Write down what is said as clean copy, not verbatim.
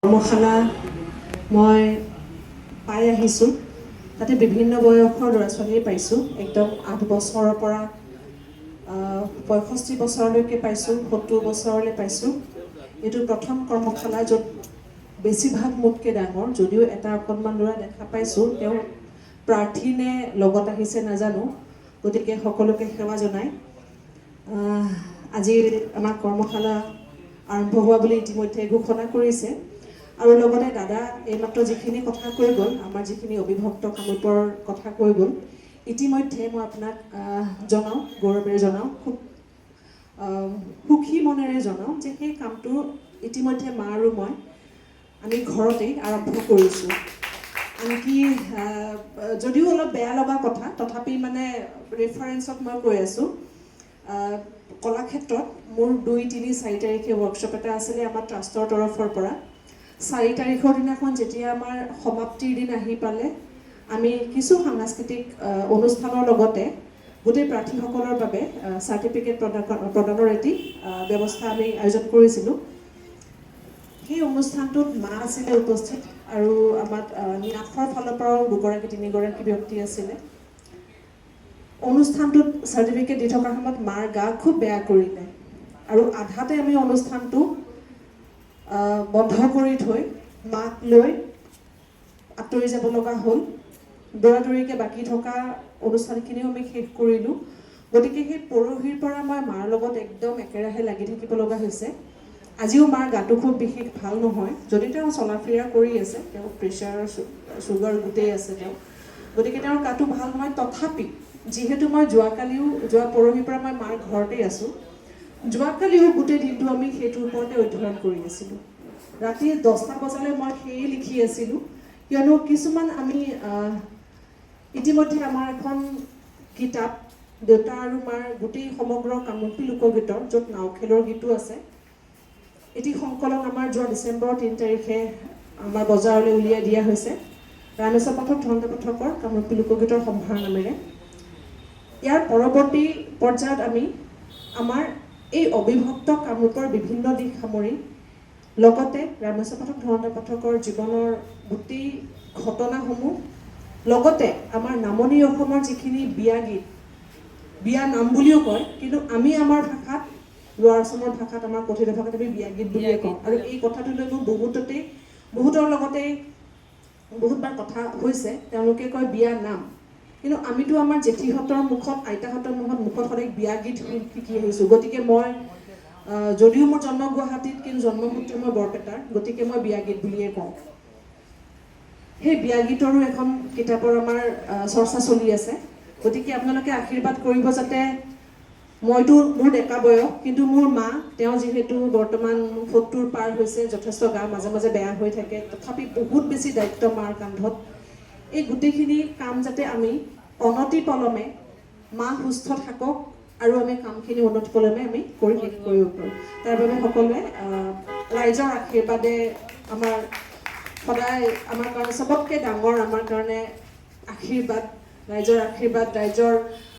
কৰ্মশালা মই পাই আহিছোঁ। তাতে বিভিন্ন বয়সৰ ল'ৰা ছোৱালী পাইছোঁ, একদম 8 বছৰৰ পৰা 65 বছৰলৈকে পাইছোঁ, 70 বছৰলৈ পাইছোঁ। এইটো প্ৰথম কৰ্মশালা য'ত বেছিভাগ মোতকৈ ডাঙৰ, যদিও এটা অকণমান ল'ৰা দেখা পাইছোঁ, তেওঁ প্ৰাৰ্থী নে লগত আহিছে নাজানো, গতিকে সকলোকে সেৱা জনাই আজি আমাৰ কৰ্মশালা আৰম্ভ হোৱা বুলি ইতিমধ্যে ঘোষণা কৰিছে। আৰু লগতে দাদা এইমাত্ৰ যিখিনি কথা কৈ গ'ল, আমাৰ যিখিনি অবিভক্ত কামৰূপৰ কথা কৈ গ'ল, ইতিমধ্যে মই আপোনাক জনাওঁ, গৌৰৱেৰে জনাওঁ, খুব সুখী মনেৰে জনাওঁ যে সেই কামটো ইতিমধ্যে মা আৰু মই আমি ঘৰতেই আৰম্ভ কৰিছোঁ। আনকি যদিও অলপ বেয়া লগা কথা, তথাপি মানে ৰেফাৰেঞ্চত মই কৈ আছোঁ, কলাক্ষেত্ৰত মোৰ 2, 3, 4 তাৰিখে ৱৰ্কশ্বপ এটা আছিলে আমাৰ ট্ৰাষ্টৰ তৰফৰ পৰা। 4 তাৰিখৰ দিনাখন যেতিয়া আমাৰ সমাপ্তিৰ দিন আহি পালে, আমি কিছু সাংস্কৃতিক অনুষ্ঠানৰ লগতে গোটেই প্ৰাৰ্থীসকলৰ বাবে চাৰ্টিফিকেট প্ৰদানৰ এটি ব্যৱস্থা আমি আয়োজন কৰিছিলোঁ। সেই অনুষ্ঠানটোত মা আছিলে উপস্থিত আৰু আমাৰ নিৰাশৰ ফালৰ পৰাও 2-3গৰাকী ব্যক্তি আছিলে। অনুষ্ঠানটোত চাৰ্টিফিকেট দি থকাৰ সময়ত মাৰ গা খুব বেয়া কৰিলে আৰু আধাতে আমি অনুষ্ঠানটো বন্ধ কৰি থৈ মাক লৈ আঁতৰি যাব লগা হ'ল। দৌৰাদৌৰিকৈ বাকী থকা অনুষ্ঠানখিনিও আমি শেষ কৰিলোঁ। গতিকে সেই পৰহিৰ পৰা মই মাৰ লগত একদম একেৰাহে লাগি থাকিব লগা হৈছে। আজিও মাৰ গাটো খুব বিশেষ ভাল নহয়, যদি তেওঁ চলা ফিৰা কৰি আছে, তেওঁ প্ৰেছাৰ চুগাৰ গোটেই আছে তেওঁ, গতিকে তেওঁৰ গাটো ভাল নহয়। তথাপি যিহেতু মই যোৱা পৰহিৰ পৰা মই মাৰ ঘৰতেই আছোঁ, যোৱাকালিও গোটেই দিনটো আমি সেইটোৰ ওপৰতে অধ্যয়ন কৰি আছিলোঁ। ৰাতি 10টা বজালৈ মই সেয়ে লিখি আছিলোঁ, কিয়নো কিছুমান আমি ইতিমধ্যে আমাৰ এখন কিতাপ দেউতা আৰু মাৰ গোটেই সমগ্ৰ কামৰূপী লোকগীতৰ, য'ত নাওখেলৰ গীতো আছে, এটি সংকলন আমাৰ যোৱা ডিচেম্বৰ 3 তাৰিখে আমাৰ বজাৰলৈ উলিয়াই দিয়া হৈছে, ৰামেশ্বৰ পাঠক ধনন্দ পাঠকৰ কামৰূপী লোকগীতৰ সম্ভাৰ নামেৰে। ইয়াৰ পৰৱৰ্তী পৰ্যায়ত আমি আমাৰ এই অবিভক্ত কামৰূপৰ বিভিন্ন দিশ সামৰি লগতে ৰামেশ্বৰ পাঠক ধনন্দ পাঠকৰ জীৱনৰ গোটেই ঘটনাসমূহ, লগতে আমাৰ নামনি অসমৰ যিখিনি বিয়া গীত, বিয়া নাম বুলিও কয়, কিন্তু আমি আমাৰ ভাষাত, লোৱাৰ আসামৰ ভাষাত, আমাৰ কথিত ভাষাত আমি বিয়া গীত বুলিয়ে কওঁ। আৰু এই কথাটো লৈ মোৰ বহুতৰ লগতে বহুতবাৰ কথা হৈছে, তেওঁলোকে কয় বিয়া নাম, কিন্তু আমিতো আমাৰ জেঠীহঁতৰ মুখত, আইতাহঁতৰ মুখত সদায় বিয়া গীত শিকি আহিছোঁ। গতিকে মই যদিও মোৰ জন্ম গুৱাহাটীত, কিন্তু জন্মসূত্ৰে মই বৰপেটাৰ, গতিকে মই বিয়া গীত বুলিয়ে কওঁ। সেই বিয়া গীতৰো এখন কিতাপৰ আমাৰ চৰ্চা চলি আছে। গতিকে আপোনালোকে আশীৰ্বাদ কৰিব, যাতে মইতো মোৰ ডেকা বয়স, কিন্তু মোৰ মা, তেওঁ যিহেতু বৰ্তমান 70 পাৰ হৈছে, যথেষ্ট গা মাজে মাজে বেয়া হৈ থাকে, তথাপি বহুত বেছি দায়িত্ব মাৰ কান্ধত। এই গোটেইখিনি কাম যাতে আমি অনতিপলমে, মা সুস্থ থাকক আৰু আমি কামখিনি অনতিপলমে আমি শেষ কৰিব পাৰোঁ, তাৰ বাবে সকলোৱে ৰাইজৰ আশীৰ্বাদে আমাৰ সদায় আমাৰ কাৰণে চবতকৈ ডাঙৰ, আমাৰ কাৰণে আশীৰ্বাদ, ৰাইজৰ আশীৰ্বাদ, ৰাইজৰ